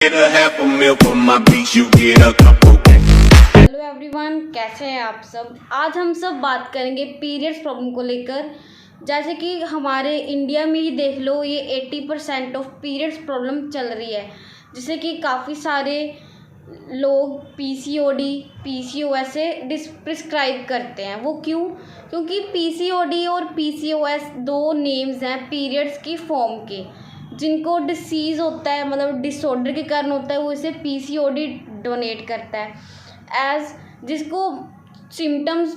Get a half a meal for my beats, you get a couple. Hello everyone, कैसे हैं आप सब। आज हम सब बात करेंगे पीरियड्स प्रॉब्लम को लेकर। जैसे कि हमारे इंडिया में ही देख लो, ये 80% ऑफ पीरियड्स प्रॉब्लम चल रही है। जिससे कि काफ़ी सारे लोग पीसीओडी पीसीओएस से प्रिस्क्राइब करते हैं। वो क्यों? क्योंकि पीसीओडी और पीसीओएस दो नेम्स हैं पीरियड्स की फॉर्म के। जिनको डिसीज़ होता है, मतलब डिसऑर्डर के कारण होता है, वो इसे पीसीओडी डोनेट करता है। एज जिसको सिम्टम्स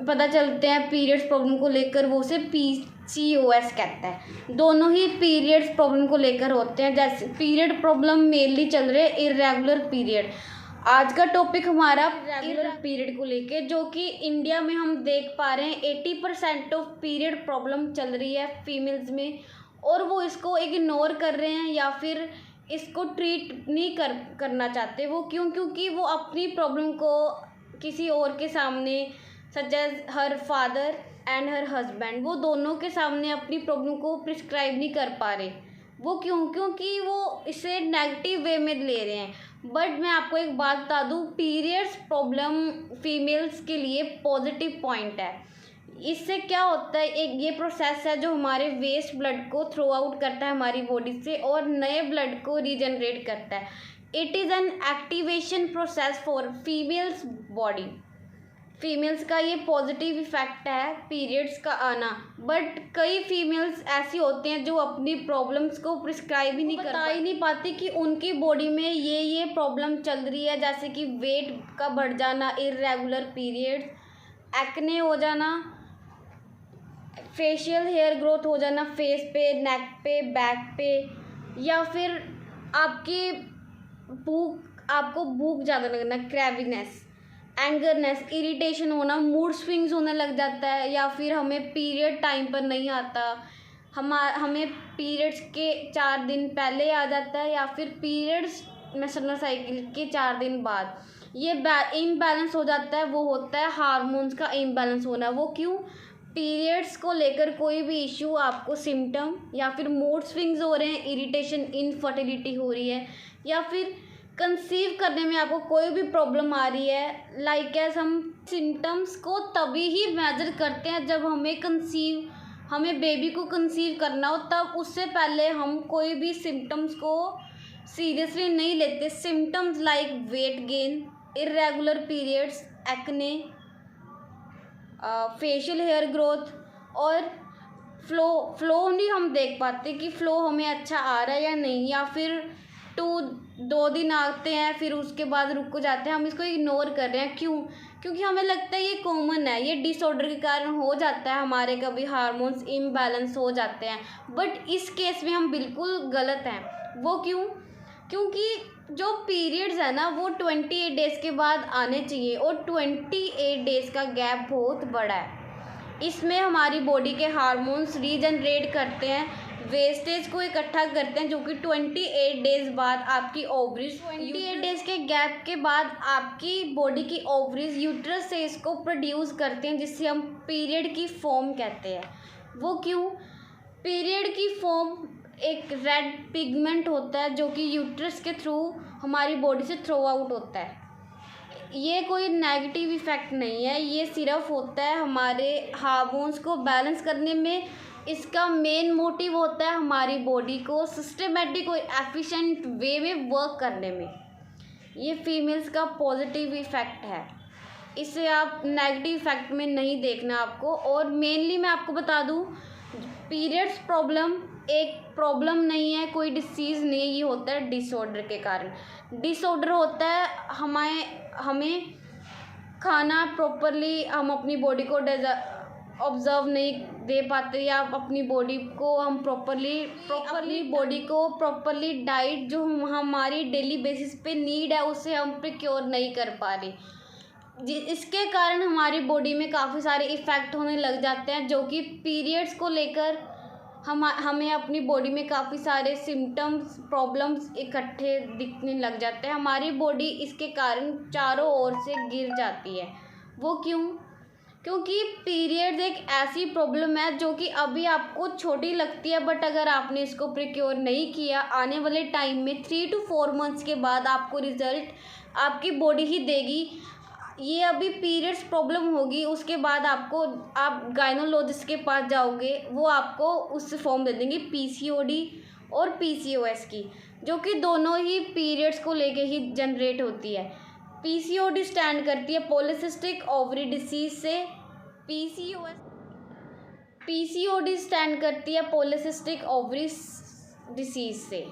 पता चलते हैं पीरियड्स प्रॉब्लम को लेकर, वो उसे पीसीओएस कहता है। दोनों ही पीरियड्स प्रॉब्लम को लेकर होते हैं। जैसे पीरियड प्रॉब्लम मेनली चल रहे इर्रेगुलर पीरियड। आज का टॉपिक हमारा इर्रेगुलर पीरियड को लेकर, जो कि इंडिया में हम देख पा रहे हैं 80% ऑफ पीरियड प्रॉब्लम चल रही है फीमेल्स में। और वो इसको इग्नोर कर रहे हैं या फिर इसको ट्रीट नहीं करना चाहते। वो क्यों? क्योंकि वो अपनी प्रॉब्लम को किसी और के सामने, such as her father and her husband, वो दोनों के सामने अपनी प्रॉब्लम को प्रिस्क्राइब नहीं कर पा रहे। वो क्यों? क्योंकि वो इसे नेगेटिव वे में ले रहे हैं। बट मैं आपको एक बात बता दूँ, पीरियड्स प्रॉब्लम फीमेल्स के लिए पॉजिटिव पॉइंट है। इससे क्या होता है, एक ये प्रोसेस है जो हमारे वेस्ट ब्लड को थ्रो आउट करता है हमारी बॉडी से और नए ब्लड को रीजनरेट करता है। It is an activation process for females body. Females का ये पॉजिटिव इफेक्ट है पीरियड्स का आना। बट कई फीमेल्स ऐसी होती हैं जो अपनी प्रॉब्लम्स को प्रिस्क्राइब ही नहीं पाती कि उनकी बॉडी में ये प्रॉब्लम चल रही है। जैसे कि वेट का बढ़ जाना, इर्रेगुलर पीरियड्स, एक्ने हो जाना, फेशियल हेयर ग्रोथ हो जाना फेस पे, नेक पे, बैक पे, या फिर आपको भूख ज़्यादा लगना, क्रैविनेस, एंगरनेस, इरिटेशन होना, मूड स्विंग्स होने लग जाता है, या फिर हमें पीरियड टाइम पर नहीं आता, हमें पीरियड्स के 4 दिन पहले आ जाता है, या फिर पीरियड्स मेंस्ट्रुअल साइकिल के 4 दिन बाद। ये इम्बैलेंस हो जाता है। वो होता है हार्मोन्स का इम्बैलेंस होना। वो क्यों? पीरियड्स को लेकर कोई भी इशू, आपको सिम्टम या फिर मूड स्विंग्स हो रहे हैं, इरिटेशन, इनफर्टिलिटी हो रही है, या फिर कंसीव करने में आपको कोई भी प्रॉब्लम आ रही है। लाइक एज हम सिम्टम्स को तभी ही मेजर करते हैं जब हमें बेबी को कंसीव करना हो, तब उससे पहले हम कोई भी सिम्टम्स को सीरियसली नहीं लेते। Symptoms like weight gain, irregular periods, acne, facial hair growth और फ्लो नहीं हम देख पाते कि फ्लो हमें अच्छा आ रहा है या नहीं, या फिर 2 दिन आते हैं फिर उसके बाद रुक जाते हैं। हम इसको इग्नोर कर रहे हैं। क्यों? क्योंकि हमें लगता है ये कॉमन है, ये डिसऑर्डर के कारण हो जाता है, हमारे कभी हार्मोन्स इम्बैलेंस हो जाते हैं। बट इस केस में हम बिल्कुल गलत हैं। वो क्यों? क्योंकि जो पीरियड्स है ना, वो 28 डेज़ के बाद आने चाहिए, और 28 डेज़ का गैप बहुत बड़ा है। इसमें हमारी बॉडी के हार्मोन्स रीजनरेट करते हैं, वेस्टेज को इकट्ठा करते हैं, जो कि 28 डेज़ बाद आपकी ओवरीज, 28 डेज़ के गैप के बाद आपकी बॉडी की ओवरीज यूट्रस से इसको प्रोड्यूस करते हैं, जिससे हम पीरियड की फॉर्म कहते हैं। वो क्यों? पीरियड की फॉर्म एक रेड पिगमेंट होता है जो कि यूट्रस के थ्रू हमारी बॉडी से थ्रो आउट होता है। ये कोई नेगेटिव इफ़ेक्ट नहीं है, ये सिर्फ होता है हमारे हार्मोन्स को बैलेंस करने में। इसका मेन मोटिव होता है हमारी बॉडी को सिस्टमेटिक और एफिशिएंट वे में वर्क करने में। ये फीमेल्स का पॉजिटिव इफ़ेक्ट है। इसे आप नेगेटिव इफ़ेक्ट में नहीं देखना आपको। और मेनली मैं आपको बता दूँ, पीरियड्स प्रॉब्लम एक प्रॉब्लम नहीं है, कोई डिसीज़ नहीं है, ये होता है डिसऑर्डर के कारण। डिसऑर्डर होता है हमें खाना प्रॉपरली, हम अपनी बॉडी को ऑब्जर्व नहीं दे पाते, या अपनी बॉडी को हम प्रॉपरली डाइट जो हमारी डेली बेसिस पे नीड है, उसे हम प्रिक्योर नहीं कर पा रहे। इसके कारण हमारी बॉडी में काफ़ी सारे इफ़ेक्ट होने लग जाते हैं, जो कि पीरियड्स को लेकर हमें अपनी बॉडी में काफ़ी सारे सिम्टम्स, प्रॉब्लम्स इकट्ठे दिखने लग जाते हैं। हमारी बॉडी इसके कारण चारों ओर से गिर जाती है। वो क्यों? क्योंकि पीरियड्स एक ऐसी प्रॉब्लम है जो कि अभी आपको छोटी लगती है, बट अगर आपने इसको प्रिक्योर नहीं किया, आने वाले टाइम में 3 to 4 मंथ्स के बाद आपको रिजल्ट आपकी बॉडी ही देगी। ये अभी पीरियड्स प्रॉब्लम होगी, उसके बाद आप गायनोलॉजिस्ट के पास जाओगे, वो आपको उससे फॉर्म दे देंगे PCOD और PCOS की, जो कि दोनों ही पीरियड्स को लेके ही जनरेट होती है। PCOD स्टैंड करती है पॉलीसिस्टिक ओवरी डिसीज से, PCOD स्टैंड करती है पॉलीसिस्टिक ओवरी डिसीज से,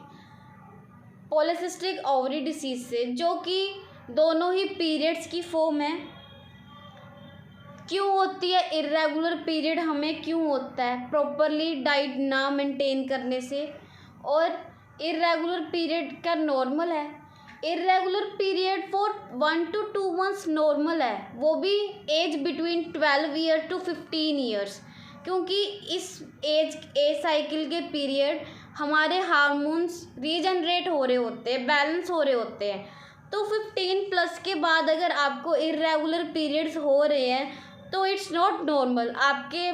पॉलीसिस्टिक ओवरी डिसीज से, जो कि दोनों ही पीरियड्स की फॉर्म है। क्यों होती है इर्रेगुलर पीरियड, हमें क्यों होता है? प्रॉपरली डाइट ना मेंटेन करने से। और इर्रेगुलर पीरियड का नॉर्मल है, irregular period for 1 to 2 months normal है, वो भी age between 12 year to 15 years, क्योंकि इस एज साइकिल के पीरियड हमारे हार्मोन्स रीजनरेट हो रहे होते हैं, बैलेंस हो रहे होते हैं। तो 15+ के बाद अगर आपको इर्रेगुलर पीरियड्स हो रहे हैं तो इट्स नॉट नॉर्मल। आपके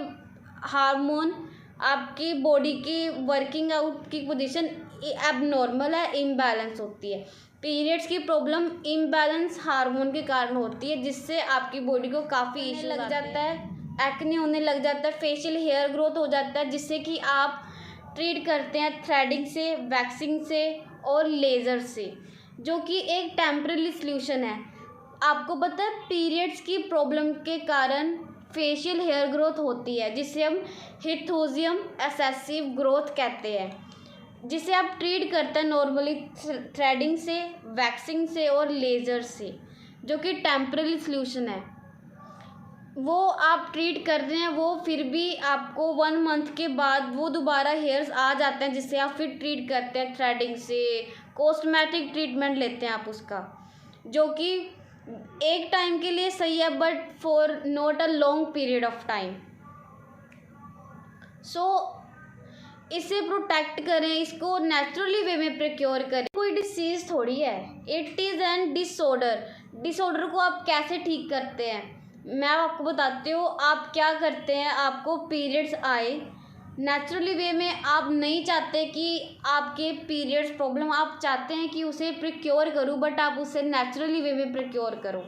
हार्मोन, आपकी बॉडी की वर्किंग आउट की पोजीशन एबनॉर्मल है, इम्बैलेंस होती है। पीरियड्स की प्रॉब्लम इम्बैलेंस हार्मोन के कारण होती है, जिससे आपकी बॉडी को काफ़ी इशू लग जाता है, एक्ने होने लग जाता है, फेशियल हेयर ग्रोथ हो जाता है, जिससे कि आप ट्रीट करते हैं थ्रेडिंग से, वैक्सिंग से और लेज़र से, जो कि एक टेम्पररी सल्यूशन है। आपको पता है पीरियड्स की प्रॉब्लम के कारण फेशियल हेयर ग्रोथ होती है, जिसे हम हिरसुटियम एक्सेसिव ग्रोथ कहते हैं, जिसे आप ट्रीट करते हैं नॉर्मली थ्रेडिंग से, वैक्सिंग से और लेज़र से, जो कि टेम्पररी सल्यूशन है। वो आप ट्रीट कर रहे हैं, वो फिर भी आपको 1 मंथ के बाद वो दोबारा हेयर्स आ जाते हैं, जिससे आप फिर ट्रीट करते हैं थ्रेडिंग से, कॉस्मेटिक ट्रीटमेंट लेते हैं आप उसका, जो कि एक टाइम के लिए सही है, but for not a long period of time. So इसे प्रोटेक्ट करें, इसको नेचुरली वे में प्रिक्योर करें। कोई डिसीज़ थोड़ी है, it is an disorder. Disorder को आप कैसे ठीक करते हैं, मैं आपको बताती हूँ। आप क्या करते हैं, आपको पीरियड्स आए नेचुरली वे में, आप नहीं चाहते कि आपके पीरियड्स प्रॉब्लम, आप चाहते हैं कि उसे प्रिक्योर करूँ, बट आप उसे नेचुरली वे में प्रिक्योर करो,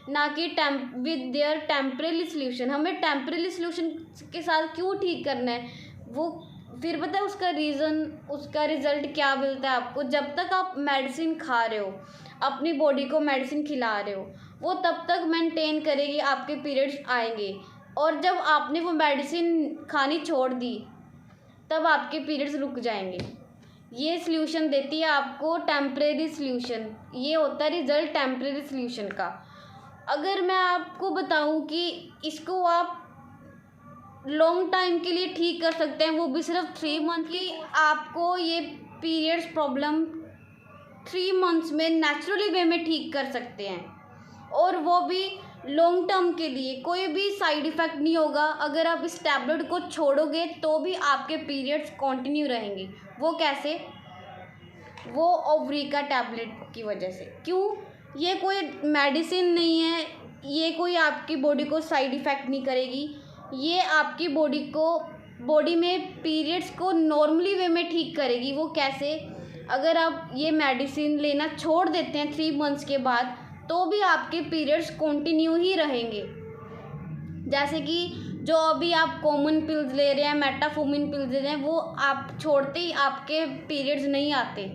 ना कि विद देयर टेम्पररी सल्यूशन। हमें टेम्पररी सल्यूशन के साथ क्यों ठीक करना है, वो फिर पता है उसका रीज़न, उसका रिज़ल्ट क्या मिलता है आपको। जब तक आप मेडिसिन खा रहे हो, अपनी बॉडी को मेडिसिन खिला रहे हो, वो तब तक मेंटेन करेगी, आपके पीरियड्स आएंगे। और जब आपने वो मेडिसिन खानी छोड़ दी, तब आपके पीरियड्स रुक जाएंगे। ये सल्यूशन देती है आपको टेम्परेरी सल्यूशन, ये होता है रिजल्ट टेम्परेरी सल्यूशन का। अगर मैं आपको बताऊं कि इसको आप लॉन्ग टाइम के लिए ठीक कर सकते हैं, वो भी सिर्फ 3 मंथ की, आपको ये पीरियड्स प्रॉब्लम 3 मंथ्स में नेचुरली वे में ठीक कर सकते हैं, और वो भी लॉन्ग टर्म के लिए। कोई भी साइड इफ़ेक्ट नहीं होगा। अगर आप इस टैबलेट को छोड़ोगे तो भी आपके पीरियड्स कंटिन्यू रहेंगे। वो कैसे? वो ओवरी का टैबलेट की वजह से। क्यों? ये कोई मेडिसिन नहीं है, ये कोई आपकी बॉडी को साइड इफ़ेक्ट नहीं करेगी, ये आपकी बॉडी में पीरियड्स को नॉर्मली वे में ठीक करेगी। वो कैसे? अगर आप ये मेडिसिन लेना छोड़ देते हैं 3 मंथ्स के बाद, तो भी आपके पीरियड्स कंटिन्यू ही रहेंगे। जैसे कि जो अभी आप कॉमन पिल्स ले रहे हैं, मेटाफोमिन पिल्स ले रहे हैं, वो आप छोड़ते ही आपके पीरियड्स नहीं आते,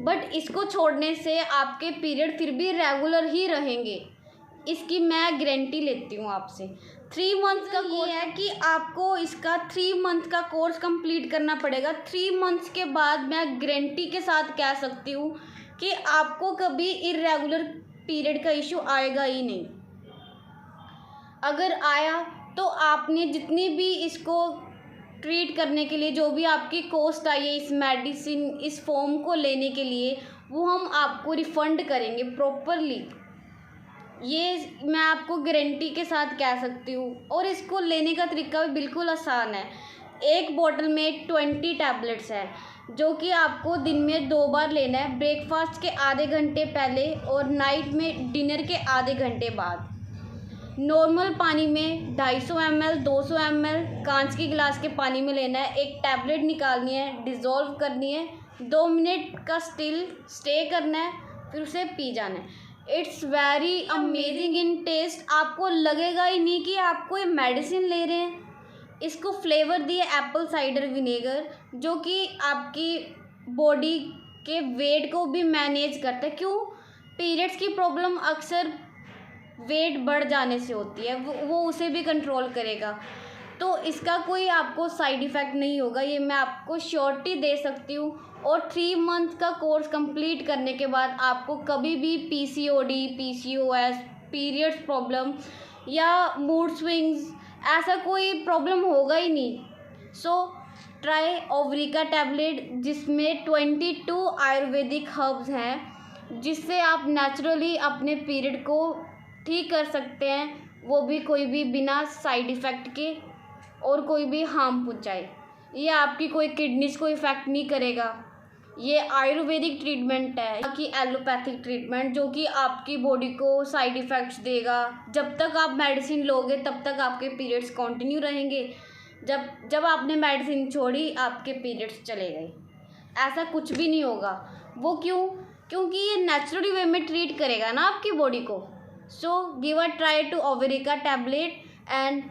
बट इसको छोड़ने से आपके पीरियड फिर भी रेगुलर ही रहेंगे। इसकी मैं गारंटी लेती हूँ आपसे। 3 मंथ का कोर्स है कि आपको इसका 3 मंथ का कोर्स कंप्लीट करना पड़ेगा। 3 मंथ्स के बाद मैं गारंटी के साथ कह सकती हूँ कि आपको कभी इर्रेगुलर पीरियड का इशू आएगा ही नहीं। अगर आया तो आपने जितनी भी इसको ट्रीट करने के लिए जो भी आपकी कॉस्ट आई है इस मेडिसिन, इस फॉर्म को लेने के लिए, वो हम आपको रिफ़ंड करेंगे प्रॉपरली। ये मैं आपको गारंटी के साथ कह सकती हूँ। और इसको लेने का तरीका भी बिल्कुल आसान है। एक बोतल में 20 टैबलेट्स है, जो कि आपको दिन में 2 बार लेना है, ब्रेकफास्ट के आधे घंटे पहले और नाइट में डिनर के आधे घंटे बाद। नॉर्मल पानी में 250 ml 200 ml कांच की गिलास के पानी में लेना है। एक टैबलेट निकालनी है, डिज़ोल्व करनी है, 2 मिनट का स्टे करना है, फिर उसे पी जाना है। It's very amazing in taste. आपको लगेगा ही नहीं कि आपको ये मेडिसिन ले रहे हैं। इसको फ्लेवर दिए एप्पल साइडर विनेगर, जो कि आपकी बॉडी के वेट को भी मैनेज करता है। क्यों? पीरियड्स की प्रॉब्लम अक्सर वेट बढ़ जाने से होती है, वो उसे भी कंट्रोल करेगा। तो इसका कोई आपको साइड इफ़ेक्ट नहीं होगा, ये मैं आपको श्योरिटी दे सकती हूँ। और 3 मंथ का कोर्स कंप्लीट करने के बाद आपको कभी भी PCOD, PCOS, पीरियड्स प्रॉब्लम या मूड स्विंग्स ऐसा कोई प्रॉब्लम होगा ही नहीं। सो ट्राई ओवरिका टैबलेट, जिसमें 22 आयुर्वेदिक हर्ब्स हैं, जिससे आप नेचुरली अपने पीरियड को ठीक कर सकते हैं, वो भी कोई भी बिना साइड इफ़ेक्ट के और कोई भी हार्म पहुँचाए। ये आपकी कोई किडनीज को इफ़ेक्ट नहीं करेगा। ये आयुर्वेदिक ट्रीटमेंट है कि एलोपैथिक ट्रीटमेंट, जो कि आपकी बॉडी को साइड इफ़ेक्ट्स देगा। जब तक आप मेडिसिन लोगे तब तक आपके पीरियड्स कंटिन्यू रहेंगे। जब आपने मेडिसिन छोड़ी, आपके पीरियड्स चले गए। ऐसा कुछ भी नहीं होगा। वो क्यों? क्योंकि ये नेचुरली वे में ट्रीट करेगा ना आपकी बॉडी को। So give a try to ओवरिका टैबलेट एंड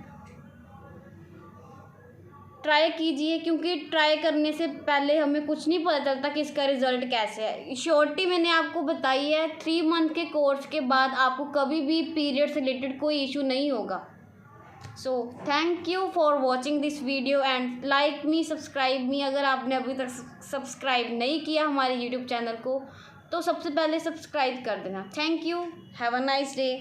ट्राई कीजिए, क्योंकि ट्राई करने से पहले हमें कुछ नहीं पता चलता कि इसका रिज़ल्ट कैसे है। श्योरिटी मैंने आपको बताई है, 3 मंथ के कोर्स के बाद आपको कभी भी पीरियड से रिलेटेड कोई इशू नहीं होगा। So thank you for watching this video and like me, subscribe मी। अगर आपने अभी तक सब्सक्राइब नहीं किया हमारे यूट्यूब चैनल को, तो सबसे पहले सब्सक्राइब कर देना। Thank you, have a nice day.